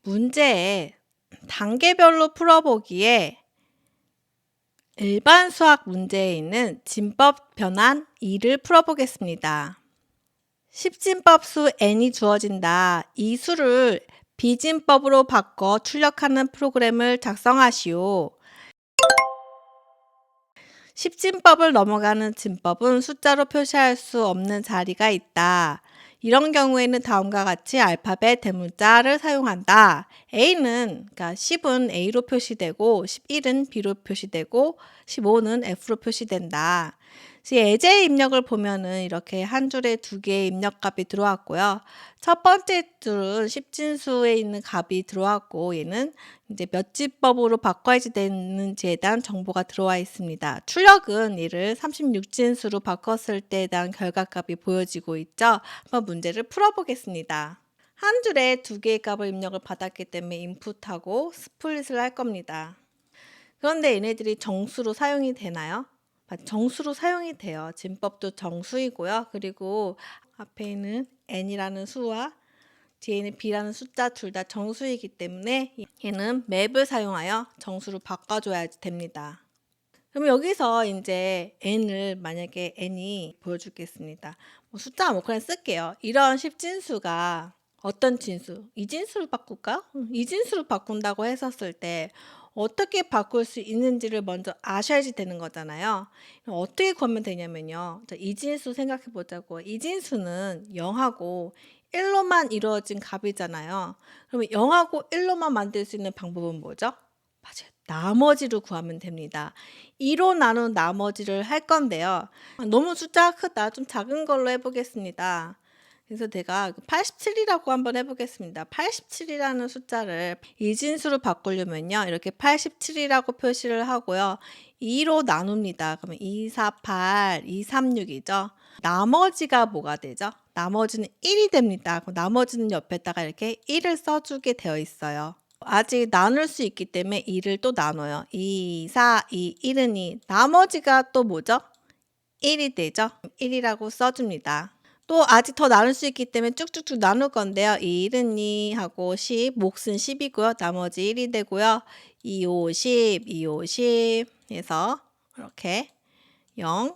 문제에 단계별로 풀어보기에 일반 수학 문제에 있는 진법 변환 2를 풀어보겠습니다. 10진법수 n이 주어진다. 이 수를 비진법으로 바꿔 출력하는 프로그램을 작성하시오. 10진법을 넘어가는 진법은 숫자로 표시할 수 없는 자리가 있다. 이런 경우에는 다음과 같이 알파벳 대문자를 사용한다. A는 그러니까 10은 A로 표시되고 11은 B로 표시되고 15는 F로 표시된다. 예제 입력을 보면은 이렇게 한 줄에 두 개의 입력값이 들어왔고요. 첫 번째 줄은 10진수에 있는 값이 들어왔고 얘는 이제 몇 진법으로 바꿔야지 되는지에 대한 정보가 들어와 있습니다. 출력은 이를 36진수로 바꿨을 때에 대한 결과값이 보여지고 있죠. 한번 문제를 풀어보겠습니다. 한 줄에 두 개의 값을 입력을 받았기 때문에 인풋하고 스플릿을 할 겁니다. 그런데 얘네들이 정수로 사용이 되나요? 정수로 사용이 돼요. 진법도 정수이고요. 그리고 앞에 있는 n이라는 수와 뒤에 있는 b라는 숫자 둘 다 정수이기 때문에 얘는 맵을 사용하여 정수로 바꿔줘야 됩니다. 그럼 여기서 이제 n을 만약에 n이 보여주겠습니다. 숫자 아무거나 쓸게요. 이런 10진수가 어떤 진수? 이 진수를 바꿀까요? 이 진수를 바꾼다고 했었을 때 어떻게 바꿀 수 있는지를 먼저 아셔야지 되는 거잖아요. 어떻게 구하면 되냐면요. 이 진수 생각해 보자고. 이 진수는 0하고 1로만 이루어진 값이잖아요. 그러면 0하고 1로만 만들 수 있는 방법은 뭐죠? 맞아요. 나머지를 구하면 됩니다. 2로 나눈 나머지를 할 건데요. 너무 숫자가 크다. 좀 작은 걸로 해보겠습니다. 그래서 제가 87이라고 한번 해보겠습니다. 87이라는 숫자를 이진수로 바꾸려면요. 이렇게 87이라고 표시를 하고요. 2로 나눕니다. 그러면 248, 236이죠. 나머지가 뭐가 되죠? 나머지는 1이 됩니다. 그럼 나머지는 옆에다가 이렇게 1을 써주게 되어 있어요. 아직 나눌 수 있기 때문에 2를 또 나눠요. 2, 4, 2, 1은 2. 나머지가 또 뭐죠? 1이 되죠? 1이라고 써줍니다. 또 아직 더 나눌 수 있기 때문에 쭉쭉쭉 나눌 건데요. 1은 2 하고 10, 몫은 10이고요. 나머지 1이 되고요. 2, 5, 10, 2, 5, 10 해서 이렇게 0,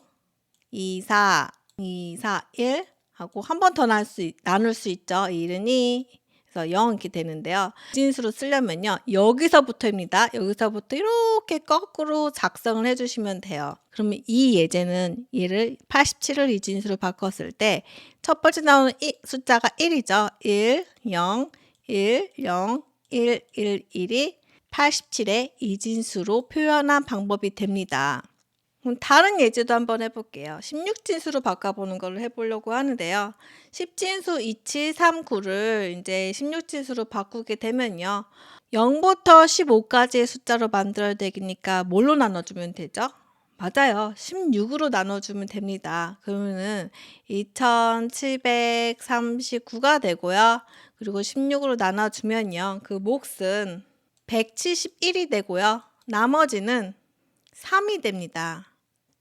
2, 4, 2, 4, 1 하고 한 번 더 나눌 수 있죠. 1은 2, 그래서 0 이렇게 되는데요. 진수로 쓰려면요. 여기서부터입니다. 여기서부터 이렇게 거꾸로 작성을 해주시면 돼요. 그러면 이 예제는 얘를 87을 이진수로 바꿨을 때 첫 번째 나오는 숫자가 1이죠. 1, 0, 1, 0, 1, 1, 1이 87의 이진수로 표현한 방법이 됩니다. 그럼 다른 예제도 한번 해볼게요. 16진수로 바꿔보는 걸로 해보려고 하는데요. 10진수 2739를 이제 16진수로 바꾸게 되면요. 0부터 15까지의 숫자로 만들어야 되니까 뭘로 나눠주면 되죠? 맞아요. 16으로 나눠주면 됩니다. 그러면은 2739가 되고요. 그리고 16으로 나눠주면요. 그 몫은 171이 되고요. 나머지는 3이 됩니다.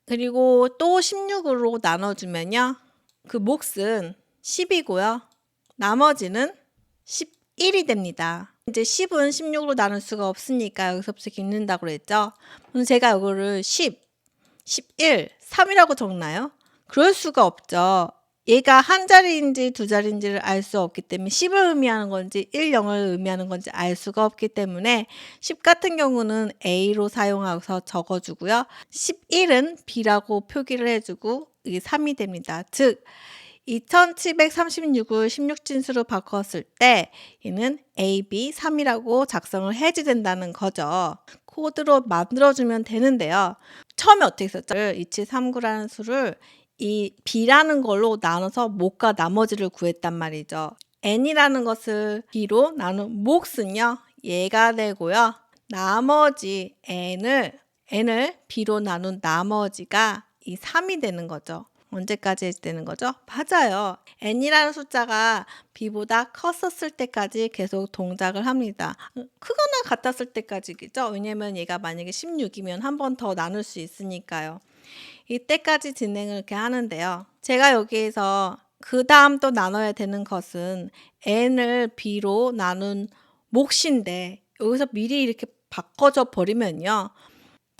그리고 또 16으로 나눠주면요. 그 몫은 10이고요. 나머지는 11이 됩니다. 이제 10은 16으로 나눌 수가 없으니까 여기서부터 읽는다고 그랬죠. 그럼 제가 이거를 10, 11, 3이라고 적나요? 그럴 수가 없죠. 얘가 한 자리인지 두 자리인지를 알 수 없기 때문에 10을 의미하는 건지 1, 0을 의미하는 건지 알 수가 없기 때문에 10 같은 경우는 A로 사용해서 적어주고요. 11은 B라고 표기를 해주고 이게 3이 됩니다. 즉 2736을 16진수로 바꿨을 때 얘는 AB3이라고 작성을 해야 된다는 거죠. 코드로 만들어주면 되는데요. 처음에 어떻게 했었죠? 2739라는 수를 이 B라는 걸로 나눠서 몫과 나머지를 구했단 말이죠. N이라는 것을 B로 나눈 몫은요. 얘가 되고요. 나머지 N을 B로 나눈 나머지가 이 3이 되는 거죠. 언제까지 해야 되는 거죠? 맞아요. n이라는 숫자가 b보다 컸었을 때까지 계속 동작을 합니다. 크거나 같았을 때까지겠죠? 왜냐면 얘가 만약에 16이면 한 번 더 나눌 수 있으니까요. 이때까지 진행을 이렇게 하는데요. 제가 여기에서 그 다음 또 나눠야 되는 것은 n을 b로 나눈 몫인데 여기서 미리 이렇게 바꿔줘 버리면요.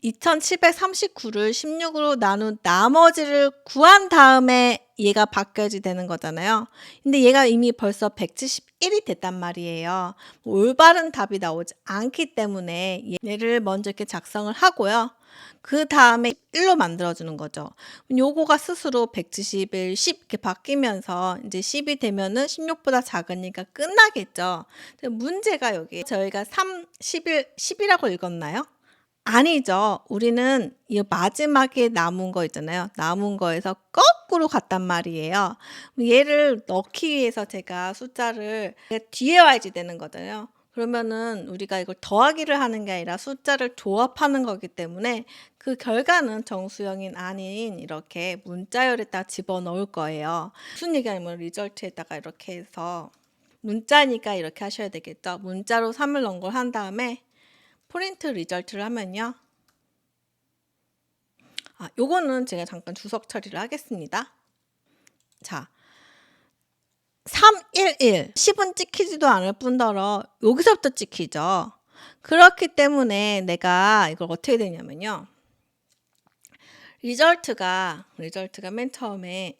2739를 16으로 나눈 나머지를 구한 다음에 얘가 바뀌어야지 되는 거잖아요. 근데 얘가 이미 벌써 171이 됐단 말이에요. 올바른 답이 나오지 않기 때문에 얘를 먼저 이렇게 작성을 하고요. 그 다음에 1로 만들어주는 거죠. 요거가 스스로 171, 10 이렇게 바뀌면서 이제 10이 되면은 16보다 작으니까 끝나겠죠. 근데 문제가 여기 저희가 3, 11, 10이라고 읽었나요? 아니죠. 우리는 이 마지막에 남은 거 있잖아요. 남은 거에서 거꾸로 갔단 말이에요. 얘를 넣기 위해서 제가 숫자를 뒤에 와야지 되는 거잖아요. 그러면은 우리가 이걸 더하기를 하는 게 아니라 숫자를 조합하는 거기 때문에 그 결과는 정수형인 아닌 이렇게 문자열에다 집어넣을 거예요. 무슨 얘기냐면 리절트에다가 이렇게 해서 문자니까 이렇게 하셔야 되겠죠. 문자로 3을 넣은 걸 한 다음에 프린트 리절트를 하면요. 요거는 제가 잠깐 주석 처리를 하겠습니다. 자, 311, 10은 찍히지도 않을 뿐더러 여기서부터 찍히죠. 그렇기 때문에 내가 이걸 어떻게 되냐면요. 리절트가 맨 처음에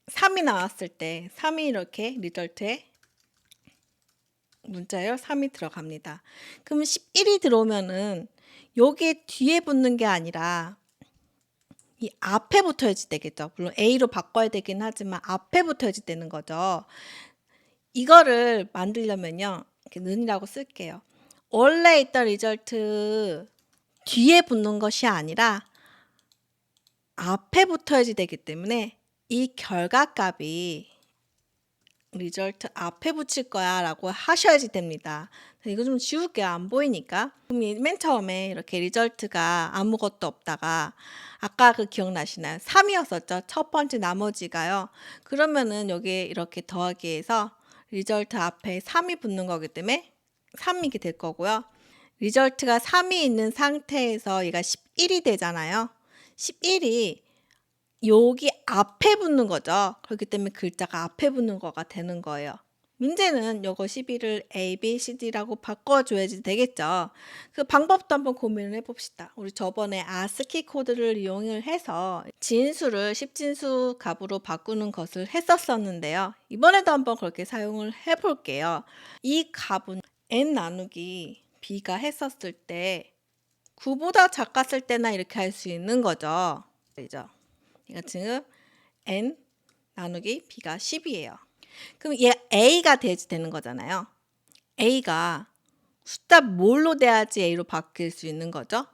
3이 나왔을 때 3이 이렇게 리절트에 문자열 3이 들어갑니다. 그럼 11이 들어오면은 여기 뒤에 붙는 게 아니라 이 앞에 붙어야지 되겠죠. 물론 A로 바꿔야 되긴 하지만 앞에 붙어야지 되는 거죠. 이거를 만들려면요. 이렇게 는이라고 쓸게요. 원래 있던 리절트 뒤에 붙는 것이 아니라 앞에 붙어야지 되기 때문에 이 결과값이 리절트 앞에 붙일 거야 라고 하셔야지 됩니다. 이거 좀 지울게요. 안 보이니까. 그럼 맨 처음에 이렇게 리절트가 아무것도 없다가 아까 그 기억나시나요? 3이었었죠. 첫 번째 나머지가요. 그러면은 여기 이렇게 더하기해서 리절트 앞에 3이 붙는 거기 때문에 3이게 될 거고요. 리절트가 3이 있는 상태에서 얘가 11이 되잖아요. 11이 여기 앞에 붙는 거죠. 그렇기 때문에 글자가 앞에 붙는 거가 되는 거예요. 문제는 요거 11을 A, B, C, D라고 바꿔줘야지 되겠죠. 그 방법도 한번 고민을 해봅시다. 우리 저번에 ASCII 코드를 이용을 해서 진수를 10진수 값으로 바꾸는 것을 했었었는데요. 이번에도 한번 그렇게 사용을 해볼게요. 이 값은 N 나누기 B가 했었을 때 9보다 작았을 때나 이렇게 할 수 있는 거죠. 그죠? 얘가 지금 n 나누기 b가 10이에요. 그럼 얘가 a가 돼야지 되는 거잖아요. a가 숫자 뭘로 돼야지 a로 바뀔 수 있는 거죠?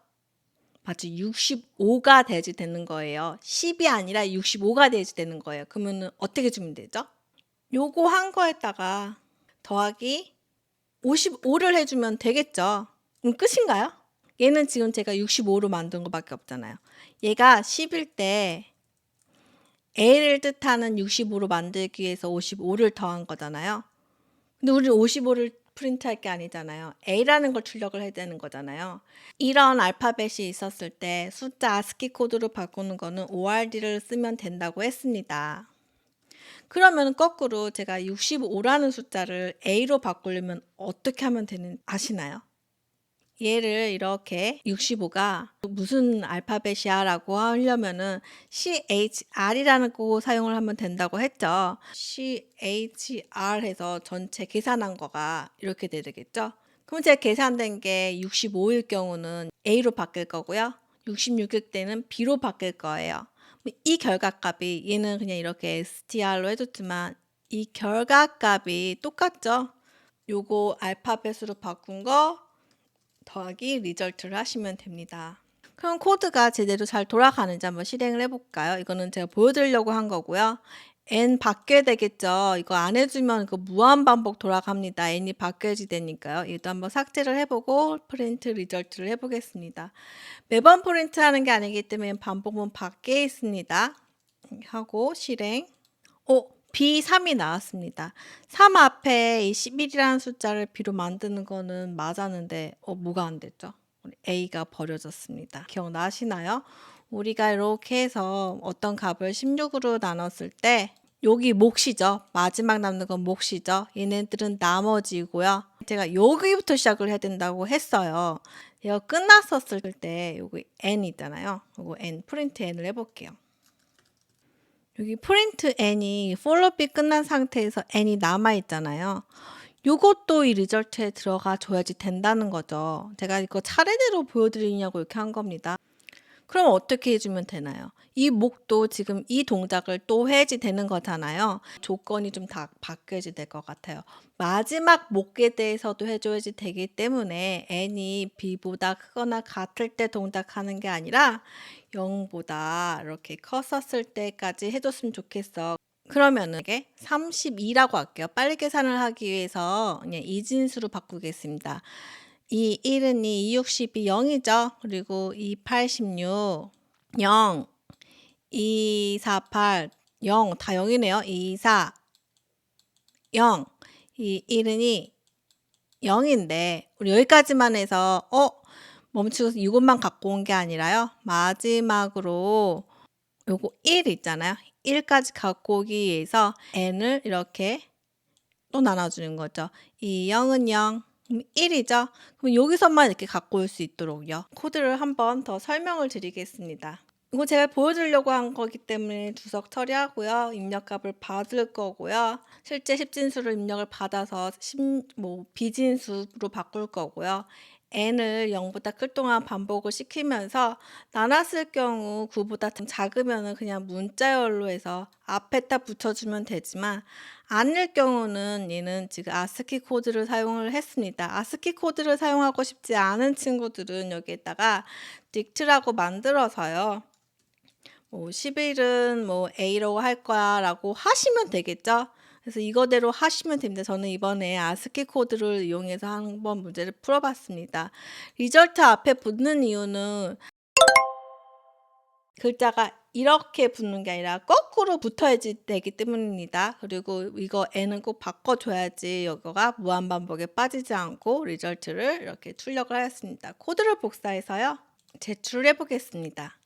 마치 65가 돼야지 되는 거예요. 10이 아니라 65가 돼야지 되는 거예요. 그러면 어떻게 주면 되죠? 요거 한 거에다가 더하기 55를 해주면 되겠죠. 그럼 끝인가요? 얘는 지금 제가 65로 만든 것밖에 없잖아요. 얘가 10일 때 A를 뜻하는 65로 만들기 위해서 55를 더한 거잖아요. 근데 우리 55를 프린트할 게 아니잖아요. A라는 걸 출력을 해야 되는 거잖아요. 이런 알파벳이 있었을 때 숫자 ASCII 코드로 바꾸는 거는 ORD를 쓰면 된다고 했습니다. 그러면 거꾸로 제가 65라는 숫자를 A로 바꾸려면 어떻게 하면 되는지 아시나요? 얘를 이렇게 65가 무슨 알파벳이야 라고 하려면은 CHR이라는 거 사용을 하면 된다고 했죠. CHR 해서 전체 계산한 거가 이렇게 되겠죠. 그럼 제가 계산된 게 65일 경우는 A로 바뀔 거고요. 66일 때는 B로 바뀔 거예요. 이 결과값이 얘는 그냥 이렇게 STR로 해줬지만 이 결과값이 똑같죠. 요거 알파벳으로 바꾼 거 더하기 리절트를 하시면 됩니다. 그럼 코드가 제대로 잘 돌아가는지 한번 실행을 해볼까요? 이거는 제가 보여드리려고 한 거고요. n 바뀌어야 되겠죠. 이거 안 해주면 그 무한반복 돌아갑니다. n이 바뀌어야지 되니까요. 이것도 한번 삭제를 해보고 프린트 리절트를 해보겠습니다. 매번 프린트 하는 게 아니기 때문에 반복은 밖에 있습니다. 하고 실행. B3이 나왔습니다. 3 앞에 이 11이라는 숫자를 B로 만드는 거는 맞았는데 뭐가 안 됐죠? 우리 A가 버려졌습니다. 기억나시나요? 우리가 이렇게 해서 어떤 값을 16으로 나눴을 때 여기 몫이죠. 마지막 남는 건 몫이죠. 얘네들은 나머지고요. 제가 여기부터 시작을 해야 된다고 했어요. 이거 끝났었을 때 여기 n 있잖아요. 요거 n 프린트 n을 해볼게요. 여기 프린트 n이 폴로비 끝난 상태에서 n이 남아 있잖아요. 요것도 이 리절트에 들어가 줘야지 된다는 거죠. 제가 이거 차례대로 보여드리냐고 이렇게 한 겁니다. 그럼 어떻게 해주면 되나요? 이 목도 지금 이 동작을 또 해야지 되는 거잖아요. 조건이 좀 다 바뀌어야지 될 것 같아요. 마지막 목에 대해서도 해줘야지 되기 때문에 n이 b보다 크거나 같을 때 동작하는 게 아니라 0보다 이렇게 컸었을 때까지 해줬으면 좋겠어. 그러면은 이게 32라고 할게요. 빨리 계산을 하기 위해서 그냥 이진수로 바꾸겠습니다. 이 1은 2, 60이 0이죠. 그리고 2, 86, 0, 2, 4, 8, 0, 다 0이네요. 2, 4, 0, 이 1은 2, 0인데 우리 여기까지만 해서 멈추고 이것만 갖고 온 게 아니라요. 마지막으로 요거 1 있잖아요. 1까지 갖고 오기 위해서 n을 이렇게 또 나눠주는 거죠. 이 0은 0, 그럼 1이죠. 그럼 여기서만 이렇게 갖고 올 수 있도록요. 코드를 한번 더 설명을 드리겠습니다. 이거 제가 보여주려고 한 거기 때문에 주석 처리하고요. 입력값을 받을 거고요. 실제 십진수를 입력을 받아서 비진수로 바꿀 거고요. n을 0보다 클 동안 반복을 시키면서 나눴을 경우 9보다 좀 작으면 그냥 문자열로 해서 앞에다 붙여주면 되지만 아닐 경우는 얘는 지금 아스키 코드를 사용을 했습니다. 아스키 코드를 사용하고 싶지 않은 친구들은 여기에다가 딕트라고 만들어서요. 11은 A로 할 거야 라고 하시면 되겠죠. 그래서 이거대로 하시면 됩니다. 저는 이번에 아스키 코드를 이용해서 한번 문제를 풀어봤습니다. 리절트 앞에 붙는 이유는 글자가 이렇게 붙는 게 아니라 거꾸로 붙어야지 되기 때문입니다. 그리고 이거 n은 꼭 바꿔줘야지 이거가 무한반복에 빠지지 않고 리절트를 이렇게 출력을 하였습니다. 코드를 복사해서요. 제출을 해보겠습니다.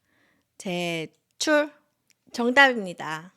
제출 정답입니다.